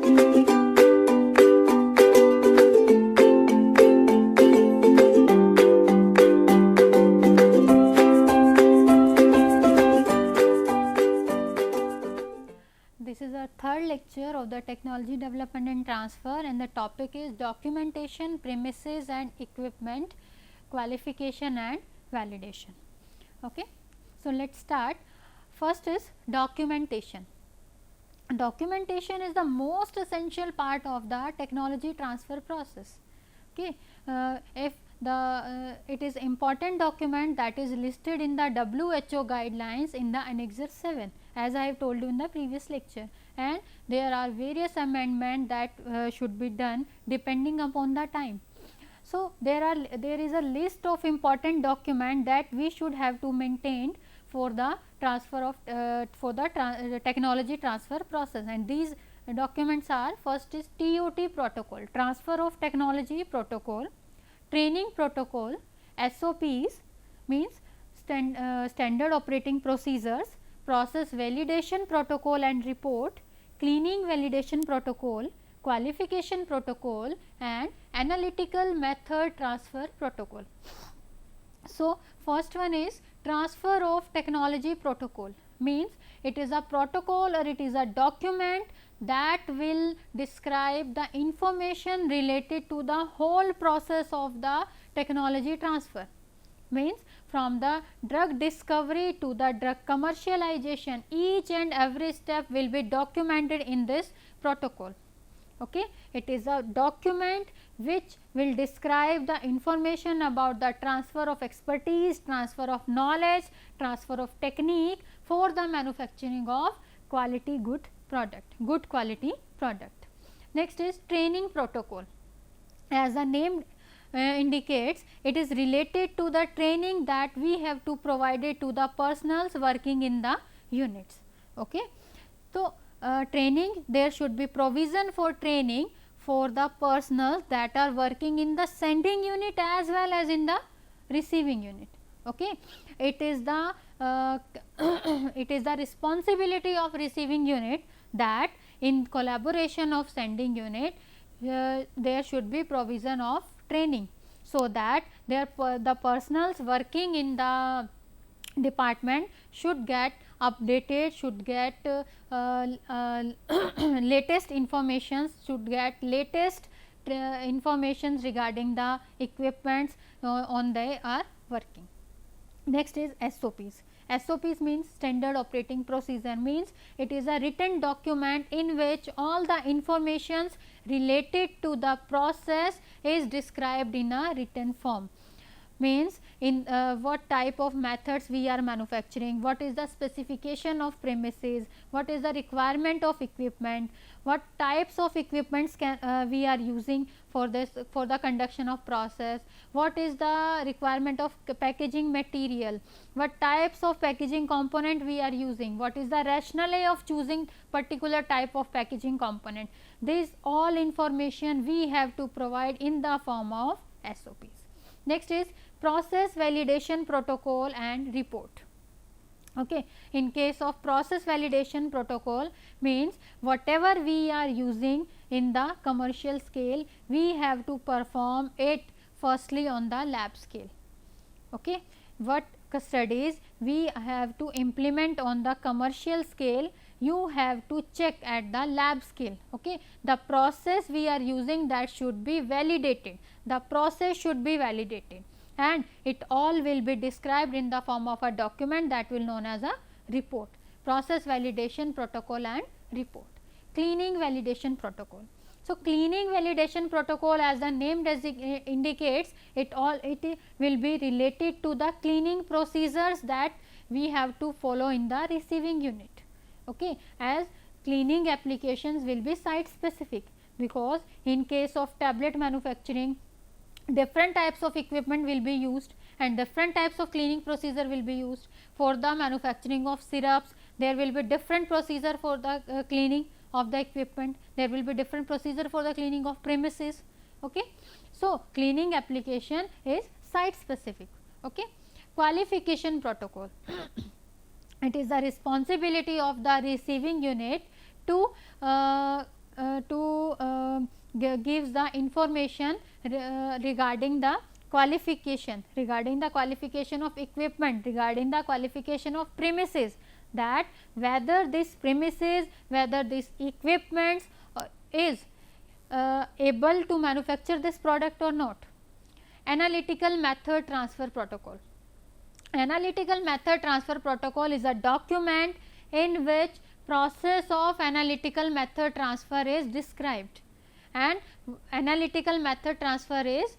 This is our third lecture of the technology development and transfer, and the topic is documentation, premises and equipment, qualification and validation. Okay. So, let us start. First is documentation. Documentation is the most essential part of the technology transfer process. Okay. If it is important document that is listed in the WHO guidelines in the annexure 7, as I have told you in the previous lecture, and there are various amendments that should be done depending upon the time. So, there is a list of important document that we should have to maintain for the transfer of technology transfer process, and these documents are: first is TOT protocol, transfer of technology protocol, training protocol, SOPs means standard operating procedures, process validation protocol and report, cleaning validation protocol, qualification protocol and analytical method transfer protocol. So, first one is transfer of technology protocol, means it is a protocol or it is a document that will describe the information related to the whole process of the technology transfer, means from the drug discovery to the drug commercialization, each and every step will be documented in this protocol. Okay. It is a document which will describe the information about the transfer of expertise, transfer of knowledge, transfer of technique for the manufacturing of quality good quality product. Next is training protocol. As the name indicates, it is related to the training that we have to provide it to the personnels working in the units. Okay. So, training, there should be provision for training for the personnel that are working in the sending unit as well as in the receiving unit. Okay. It is the it is the responsibility of receiving unit that in collaboration of sending unit there should be provision of training, so that the personnels working in the department should get updated, should get latest informations, should get latest informations regarding the equipments on they are working. Next is SOPs. SOPs means standard operating procedure, means it is a written document in which all the informations related to the process is described in a written form. Means in what type of methods we are manufacturing, what is the specification of premises, what is the requirement of equipment, what types of equipments we are using for this, for the conduction of process, what is the requirement of packaging material, what types of packaging component we are using, what is the rationale of choosing particular type of packaging component. This all information we have to provide in the form of SOPs. Next is process validation protocol and report. Okay. In case of process validation protocol, means whatever we are using in the commercial scale, we have to perform it firstly on the lab scale. Okay. What studies we have to implement on the commercial scale, you have to check at the lab scale. Okay. The process we are using, that should be validated, the process should be validated, and it all will be described in the form of a document that will known as a report. Process validation protocol and report. Cleaning validation protocol. So, cleaning validation protocol, as the name indicates, it will be related to the cleaning procedures that we have to follow in the receiving unit. Okay. As cleaning applications will be site specific, because in case of tablet manufacturing, different types of equipment will be used and different types of cleaning procedure will be used. For the manufacturing of syrups, there will be different procedure for the cleaning of the equipment, there will be different procedure for the cleaning of premises. Okay. So, cleaning application is site specific. Okay. Qualification protocol. It is the responsibility of the receiving unit to gives the information regarding the qualification, of equipment, regarding the qualification of premises, that whether this premises, whether this equipments is able to manufacture this product or not. Analytical method transfer protocol. Analytical method transfer protocol is a document in which process of analytical method transfer is described, and analytical method transfer is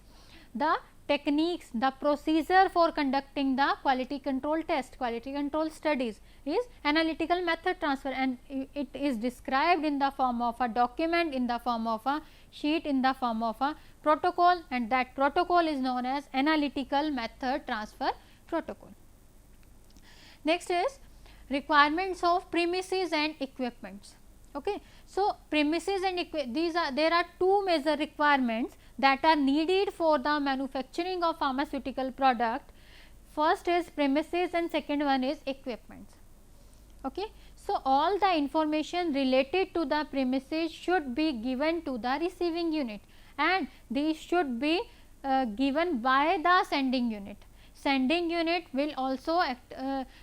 the techniques, the procedure for conducting the quality control test, quality control studies is analytical method transfer, and it is described in the form of a document, in the form of a sheet, in the form of a protocol, and that protocol is known as analytical method transfer protocol. Next is requirements of premises and equipments. Okay. So, premises and there are two major requirements that are needed for the manufacturing of pharmaceutical product. First is premises and second one is equipments. Okay. So, all the information related to the premises should be given to the receiving unit, and these should be given by the sending unit. Sending unit will also act,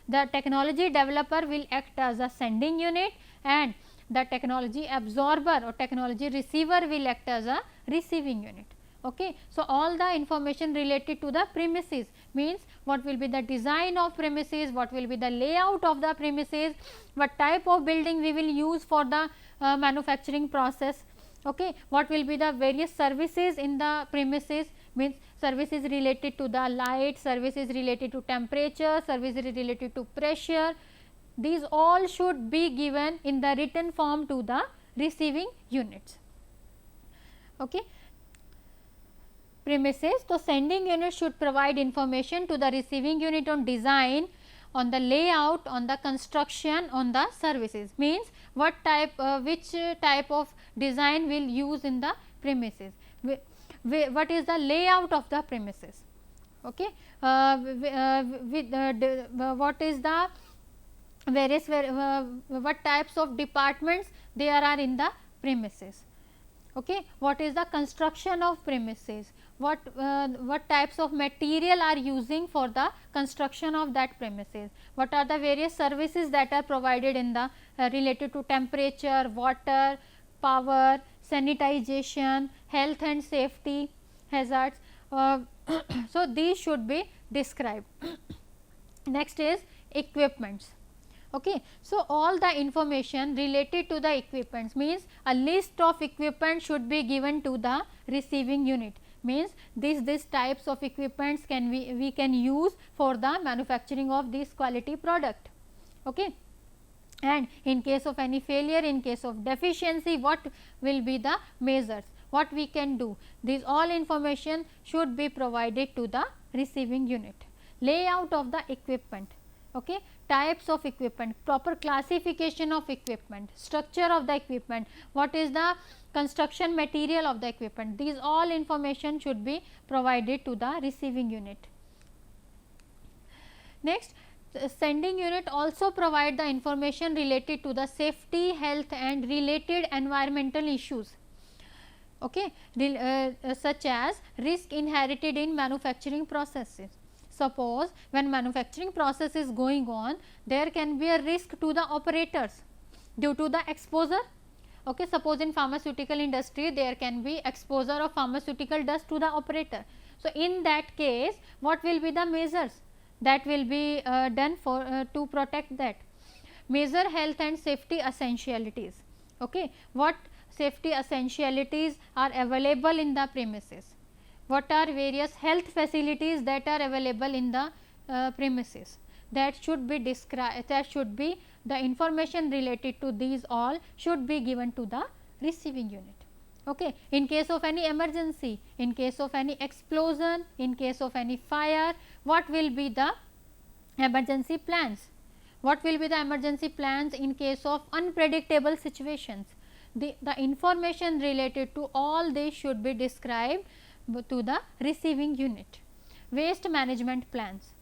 the technology developer will act as a sending unit, and the technology absorber or technology receiver will act as a receiving unit. Okay. So, all the information related to the premises means what will be the design of premises, what will be the layout of the premises, what type of building we will use for the manufacturing process, okay. What will be the various services in the premises, means services related to the light, services related to temperature, services related to pressure. These all should be given in the written form to the receiving units. Okay. Premises. So, sending unit should provide information to the receiving unit on design, on the layout, on the construction, on the services, means what type which type of design will use in the premises, what is the layout of the premises, okay. What is the various what types of departments there are in the premises, okay. What is the construction of premises, what types of material are using for the construction of that premises, what are the various services that are provided in the related to temperature, water, power, sanitization, health and safety hazards. So, these should be described. Next is equipments. Okay. So, all the information related to the equipments, means a list of equipment should be given to the receiving unit, means these types of equipments can we can use for the manufacturing of this quality product. Okay. And in case of any failure, in case of deficiency, what will be the measures, what we can do, these all information should be provided to the receiving unit. Layout of the equipment, okay. Types of equipment, proper classification of equipment, structure of the equipment, what is the construction material of the equipment, these all information should be provided to the receiving unit. Next, sending unit also provide the information related to the safety, health and related environmental issues, okay, such as risk inherited in manufacturing processes. Suppose when manufacturing process is going on, there can be a risk to the operators due to the exposure. Okay. Suppose in pharmaceutical industry there can be exposure of pharmaceutical dust to the operator. So, in that case what will be the measures that will be done for to protect that? Measure health and safety essentialities. Okay. What safety essentialities are available in the premises? What are various health facilities that are available in the premises? That should be described, that should be the information related to these all should be given to the receiving unit. Okay. In case of any emergency, in case of any explosion, in case of any fire, what will be the emergency plans? What will be the emergency plans in case of unpredictable situations? The information related to all these should be described to the receiving unit. Waste management plans.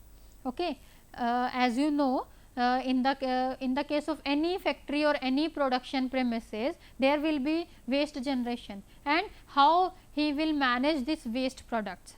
Okay. As you know, in the case of any factory or any production premises, there will be waste generation, and how he will manage this waste products.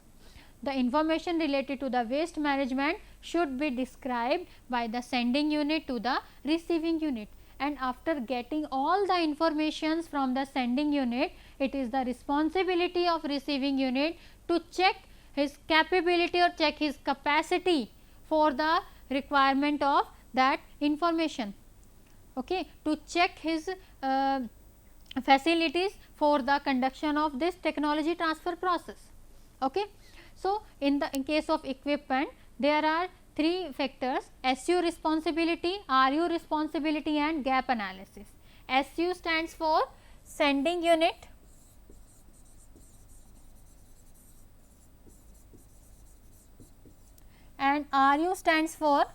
The information related to the waste management should be described by the sending unit to the receiving unit, and after getting all the informations from the sending unit, it is the responsibility of receiving unit to check his capability or check his capacity for the requirement of that information, okay, to check his facilities for the conduction of this technology transfer process. Okay. So, in case of equipment, there are three factors: SU responsibility, RU responsibility and gap analysis. SU stands for sending unit, and RU stands for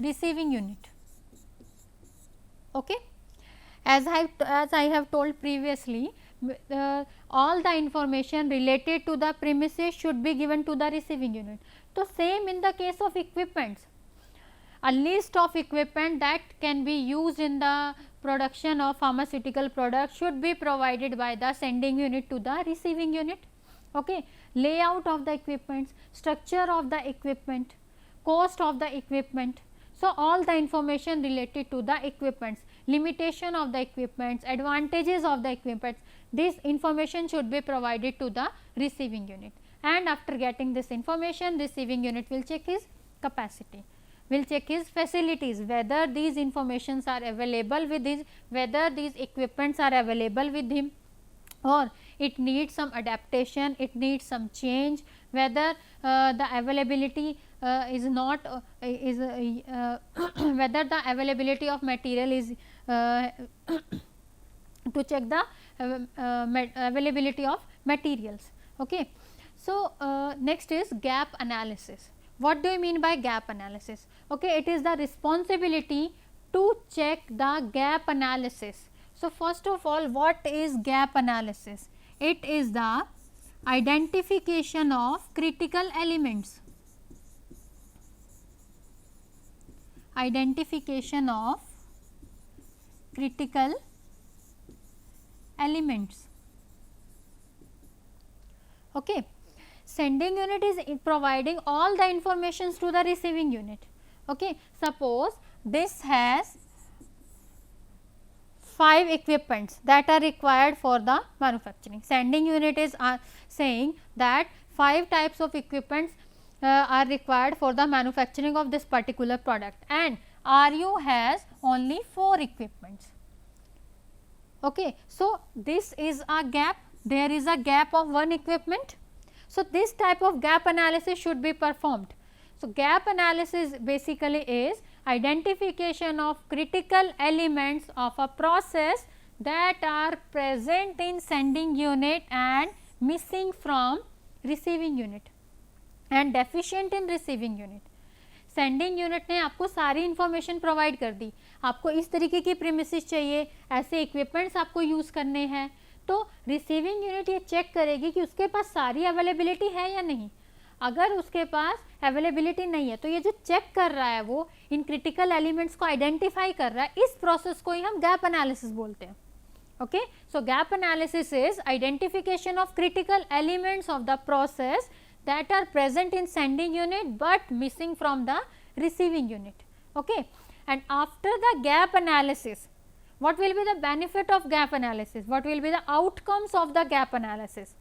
receiving unit. Okay. As I have told previously, all the information related to the premises should be given to the receiving unit. So, same in the case of equipments, a list of equipment that can be used in the production of pharmaceutical products should be provided by the sending unit to the receiving unit. Okay. Layout of the equipments, structure of the equipment, cost of the equipment. So, all the information related to the equipments, limitation of the equipments, advantages of the equipments, this information should be provided to the receiving unit, and after getting this information, receiving unit will check his capacity, will check his facilities, whether these informations are available with his, whether these equipments are available with him, or it needs some adaptation, it needs some change, whether the availability is not is whether the availability of material is to check the availability of materials. Okay. So, next is gap analysis. What do you mean by gap analysis? Okay, it is the responsibility to check the gap analysis. So, first of all, what is gap analysis? It is the identification of critical elements, identification of critical elements. Okay. Sending unit is providing all the informations to the receiving unit. Okay. Suppose this has 5 equipments that are required for the manufacturing. Sending unit is saying that 5 types of equipments are required for the manufacturing of this particular product, and RU has only 4 equipments. Okay. So, this is a gap, there is a gap of 1 equipment. So, this type of gap analysis should be performed. So, gap analysis basically is identification of critical elements of a process that are present in sending unit and missing from receiving unit and deficient in receiving unit. Sending unit ने आपको सारी information provide कर दी, आपको इस तरीके की premises चाहिए, ऐसे इक्विपमेंट्स आपको यूज़ करने हैं, तो रिसीविंग यूनिट ये चेक करेगी कि उसके पास सारी अवेलेबिलिटी है या नहीं. अगर उसके पास अवेलेबिलिटी नहीं है तो ये जो चेक कर रहा है वो इन क्रिटिकल एलिमेंट्स को आइडेंटिफाई कर रहा है, इस प्रोसेस को ही हम गैप एनालिसिस बोलते हैं. Okay. So gap analysis is identification of critical elements of the process that are present in sending unit but missing from the receiving unit. Okay. And after the gap analysis, what will be the benefit of gap analysis? What will be the outcomes of the gap analysis?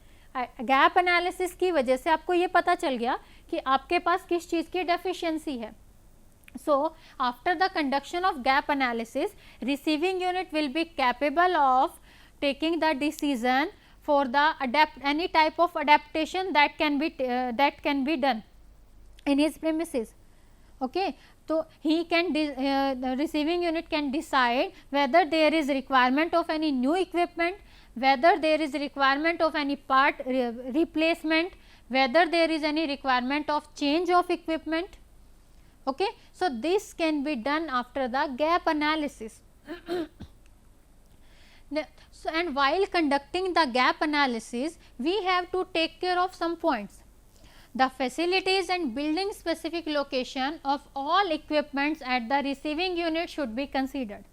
Gap analysis की वजह से आपको ये पता चल गया कि आपके पास किस चीज़ की डेफिशिएंसी है. So, after the conduction of gap analysis, receiving unit will be capable of taking the decision for the any type of adaptation that can be done in his premises. Okay. So, he can the receiving unit can decide whether there is requirement of any new equipment, whether there is requirement of any part replacement, whether there is any requirement of change of equipment. Okay. So, this can be done after the gap analysis. So, and while conducting the gap analysis, we have to take care of some points. The facilities and building specific location of all equipments at the receiving unit should be considered.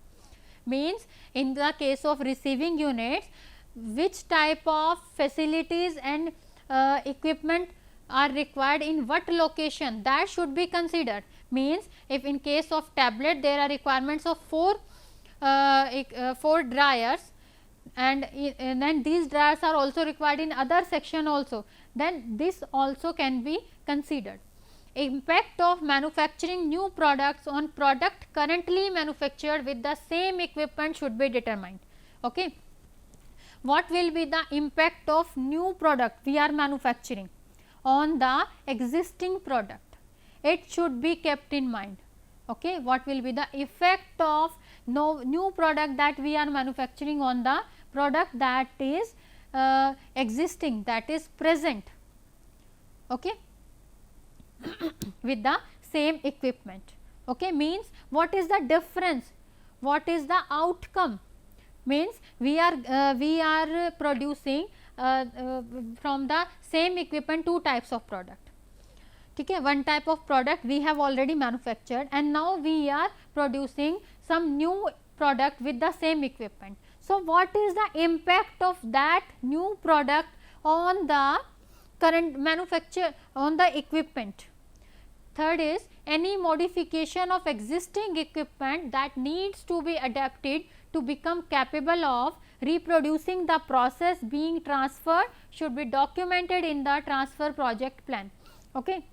Means in the case of receiving units, which type of facilities and equipment are required in what location, that should be considered. Means if in case of tablet there are requirements of 4 dryers, and then these dryers are also required in other section also, then this also can be considered. Impact of manufacturing new products on product currently manufactured with the same equipment should be determined. Okay. What will be the impact of new product we are manufacturing on the existing product? It should be kept in mind. Okay. What will be the effect of new product that we are manufacturing on the product that is existing, that is present, okay, with the same equipment. Okay. Means what is the difference, what is the outcome? Means we are producing from the same equipment 2 types of product. Okay. One type of product we have already manufactured, and now we are producing some new product with the same equipment. So, what is the impact of that new product on the current manufacture, on the equipment? Third is any modification of existing equipment that needs to be adapted to become capable of reproducing the process being transferred should be documented in the transfer project plan. Okay.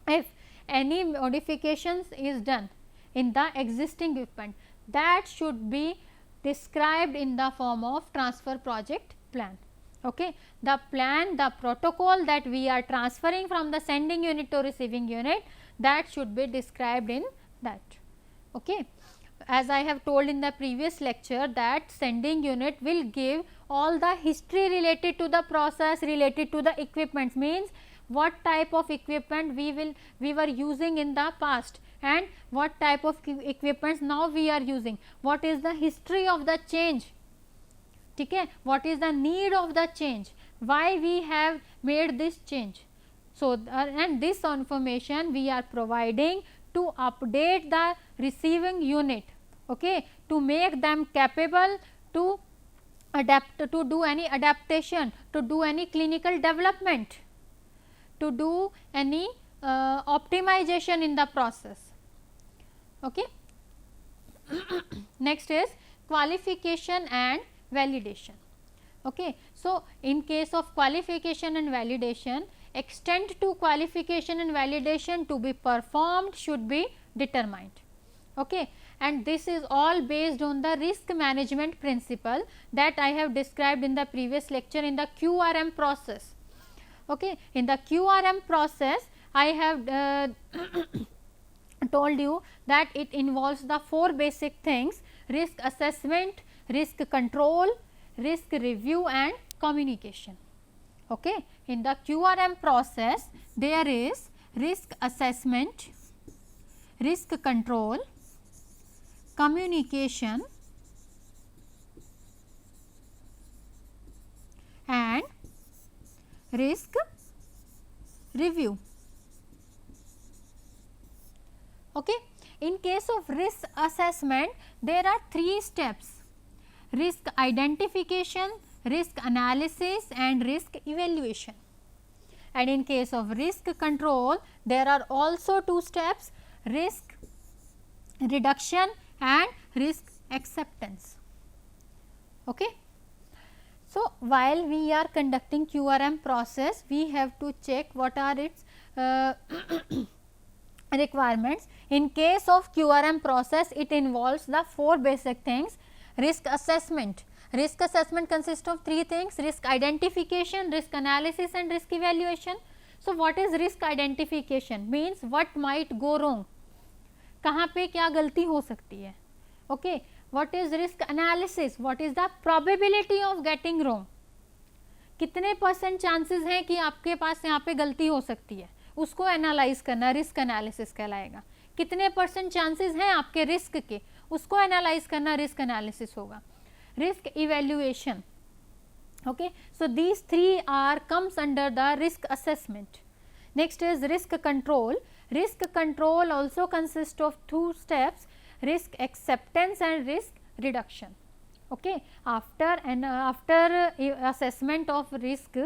If any modifications is done in the existing equipment, that should be described in the form of transfer project plan. Okay. The plan, the protocol that we are transferring from the sending unit to receiving unit, that should be described in that. Okay. As I have told in the previous lecture, that sending unit will give all the history related to the process, related to the equipment, means what type of equipment we were using in the past and what type of equipments now we are using, what is the history of the change, okay, what is the need of the change, why we have made this change. So, and this information we are providing to update the receiving unit, okay, to make them capable to adapt, to do any adaptation, to do any clinical development, to do any optimization in the process. Okay. Next is qualification and validation. Okay. So, in case of qualification and validation, extent to qualification and validation to be performed should be determined. Okay. And this is all based on the risk management principle that I have described in the previous lecture in the QRM process. Okay. In the QRM process, I have told you that it involves the 4 basic things: risk assessment, risk control, risk review and communication. Okay. In the QRM process, there is risk assessment, risk control, communication and risk review. Okay. In case of risk assessment, there are 3 steps: risk identification, risk analysis and risk evaluation. And in case of risk control, there are also 2 steps: risk reduction and risk acceptance. Okay. So, while we are conducting QRM process, we have to check what are its requirements. In case of QRM process, it involves the 4 basic things: risk assessment. Risk assessment consists of 3 things: risk identification, risk analysis and risk evaluation. So, what is risk identification? Means what might go wrong, कहाँ पे क्या गलती हो सकती है. Okay. What is risk analysis? What is the probability of getting wrong? कितने % chances हैं कि आपके पास यहाँ पे गलती हो सकती है, उसको एनालाइज करना रिस्क एनालिसिस कहलाएगा. कितने % चांसेस हैं आपके रिस्क के, उसको एनालाइज करना रिस्क एनालिसिस होगा. Risk evaluation. Okay. So, these 3 are comes under the risk assessment. Next is risk control. Risk control also consists of two steps, risk acceptance and risk reduction. Okay. After assessment of risk,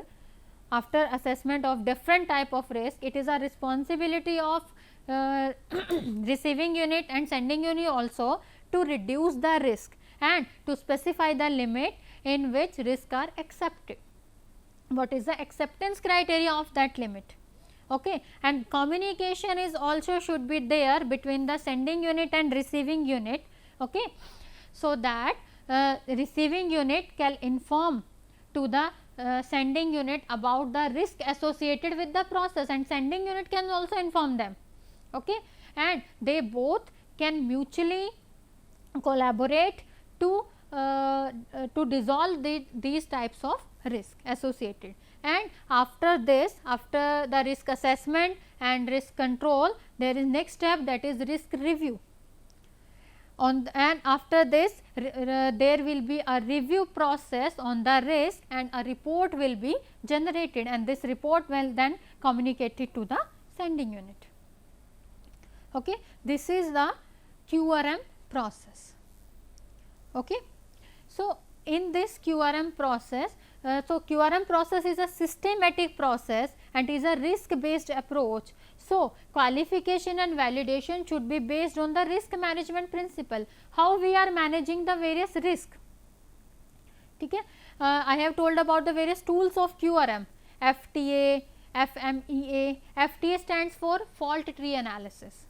after assessment of different type of risk, it is a responsibility of receiving unit and sending unit also to reduce the risk and to specify the limit in which risk are accepted. What is the acceptance criteria of that limit? Okay. And communication is also should be there between the sending unit and receiving unit, okay, so that receiving unit can inform to the sending unit about the risk associated with the process, and sending unit can also inform them, okay, and they both can mutually collaborate to dissolve these types of risk associated. And after this, after the risk assessment and risk control, there is next step, that is risk review. And after this there will be a review process on the risk and a report will be generated, and this report will then communicated to the sending unit. Okay. This is the QRM process. Okay. So, in this QRM process, so QRM process is a systematic process and is a risk based approach. So, qualification and validation should be based on the risk management principle, how we are managing the various risk. Okay. I have told about the various tools of QRM, FTA, FMEA. FTA stands for fault tree analysis.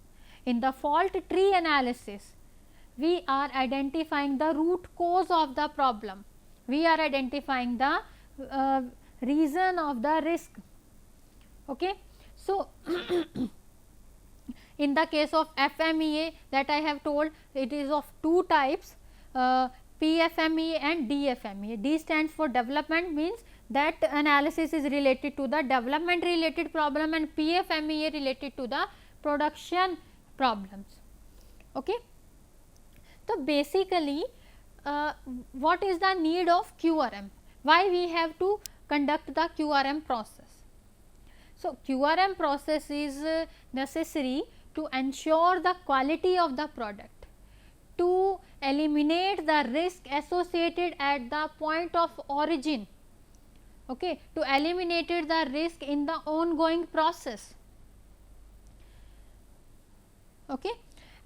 In the fault tree analysis, we are identifying the root cause of the problem, we are identifying the reason of the risk. Okay. So, in the case of FMEA that I have told, it is of two types, PFMEA and DFMEA. D stands for development, means that analysis is related to the development related problem, and PFMEA related to the production problems. Okay. So, basically what is the need of QRM? Why we have to conduct the QRM process? So, QRM process is necessary to ensure the quality of the product, to eliminate the risk associated at the point of origin, okay, to eliminate the risk in the ongoing process. Okay.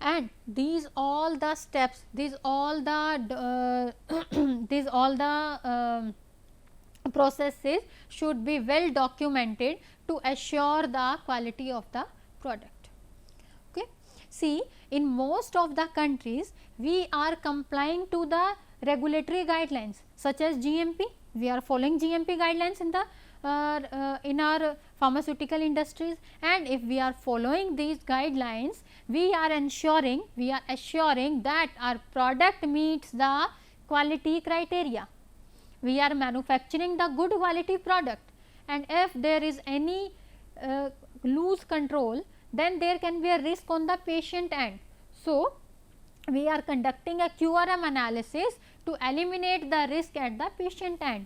And these all the steps, these all the processes should be well documented to assure the quality of the product. Okay. See, in most of the countries we are complying to the regulatory guidelines such as GMP. We are following GMP guidelines in our pharmaceutical industries, and if we are following these guidelines, we are assuring that our product meets the quality criteria. We are manufacturing the good quality product, and if there is any loose control, then there can be a risk on the patient end. So, we are conducting a QRM analysis to eliminate the risk at the patient end.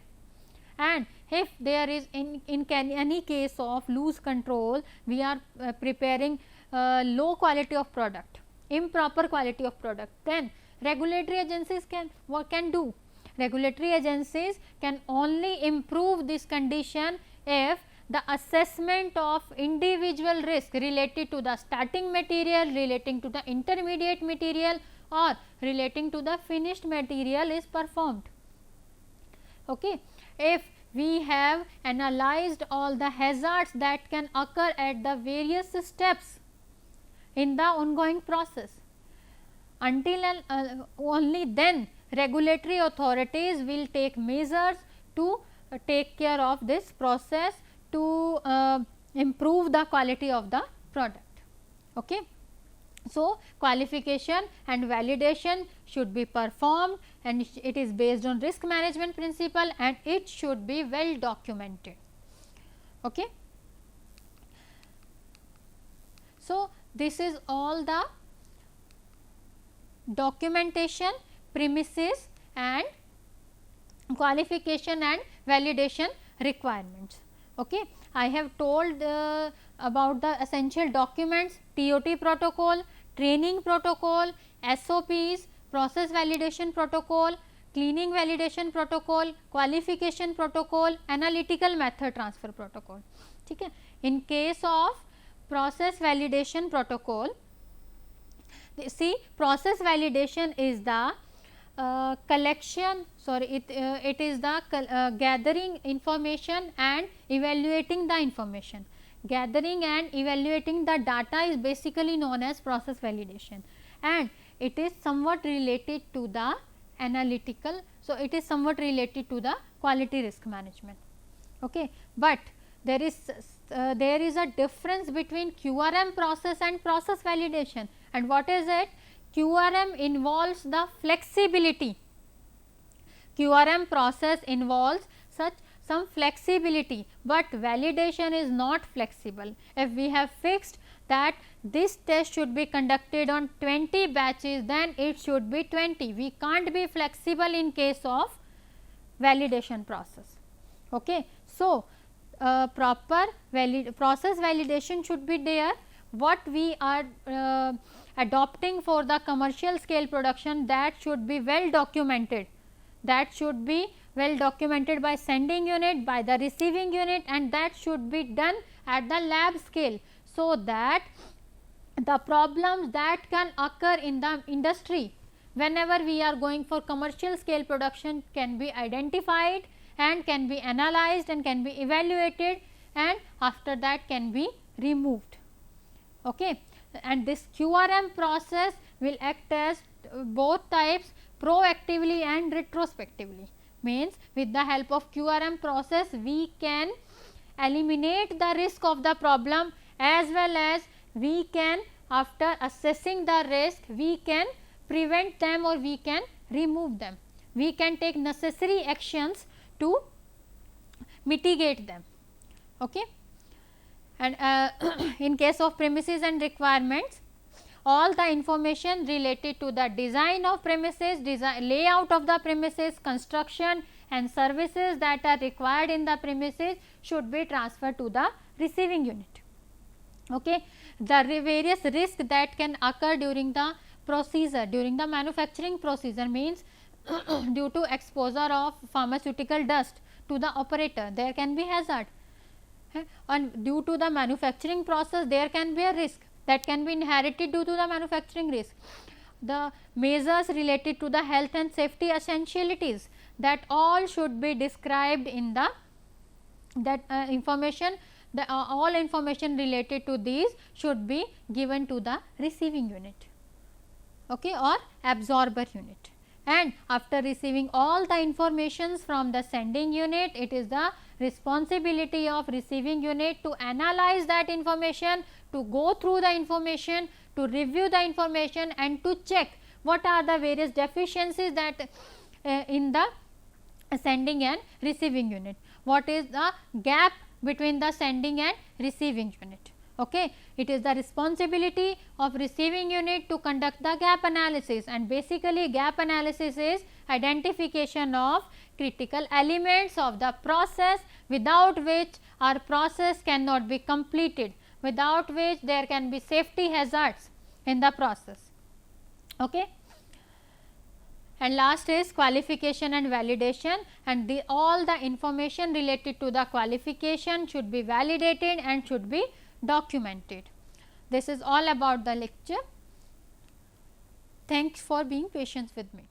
And if there is in any case of loose control, we are preparing low quality of product, improper quality of product, then regulatory agencies what can do? Regulatory agencies can only improve this condition if the assessment of individual risk related to the starting material, relating to the intermediate material, or relating to the finished material is performed. Okay. If we have analyzed all the hazards that can occur at the various steps in the ongoing process, until and only then regulatory authorities will take measures to take care of this process to improve the quality of the product. Okay. So, qualification and validation should be performed, and it is based on risk management principle, and it should be well documented. Okay. So, this is all the documentation, premises and qualification and validation requirements. Okay. I have told about the essential documents, TOT protocol, training protocol, SOPs, process validation protocol, cleaning validation protocol, qualification protocol, analytical method transfer protocol. ठीक है. In case of process validation protocol, see, process validation is the collection, it is the gathering information and evaluating the information. Gathering and evaluating the data is basically known as process validation, and it is somewhat related to the analytical. So, it is somewhat related to the quality risk management. Okay. But there is a difference between QRM process and process validation, and what is it? QRM involves the flexibility. QRM process involves some flexibility, but validation is not flexible. If we have fixed that this test should be conducted on 20 batches, then it should be 20. We can't be flexible in case of validation process. Okay. So, proper process validation should be there. What we are adopting for the commercial scale production, that should be well documented. That should be well documented by sending unit, by the receiving unit, and that should be done at the lab scale, so that the problems that can occur in the industry whenever we are going for commercial scale production can be identified and can be analyzed and can be evaluated, and after that can be removed. Okay. And this QRM process will act as both types, proactively and retrospectively. Means with the help of QRM process we can eliminate the risk of the problem, as well as we can, after assessing the risk, we can prevent them or we can remove them. We can take necessary actions to mitigate them. Okay. And in case of premises and requirements, all the information related to the design of premises, layout of the premises, construction and services that are required in the premises should be transferred to the receiving unit. Okay. The various risks that can occur during the procedure, during the manufacturing procedure, means due to exposure of pharmaceutical dust to the operator, there can be hazard, and due to the manufacturing process there can be a risk that can be inherited due to the manufacturing risk. The measures related to the health and safety essentialities, that all should be described in the information. All information related to these should be given to the receiving unit, okay, or absorber unit. And after receiving all the informations from the sending unit, it is the responsibility of receiving unit to analyze that information, to go through the information, to review the information, and to check what are the various deficiencies that in the sending and receiving unit. What is the gap between the sending and receiving unit. Okay. It is the responsibility of receiving unit to conduct the gap analysis, and basically gap analysis is identification of critical elements of the process, without which our process cannot be completed, without which there can be safety hazards in the process. Okay. And last is qualification and validation, and all the information related to the qualification should be validated and should be documented. This is all about the lecture. Thanks for being patient with me.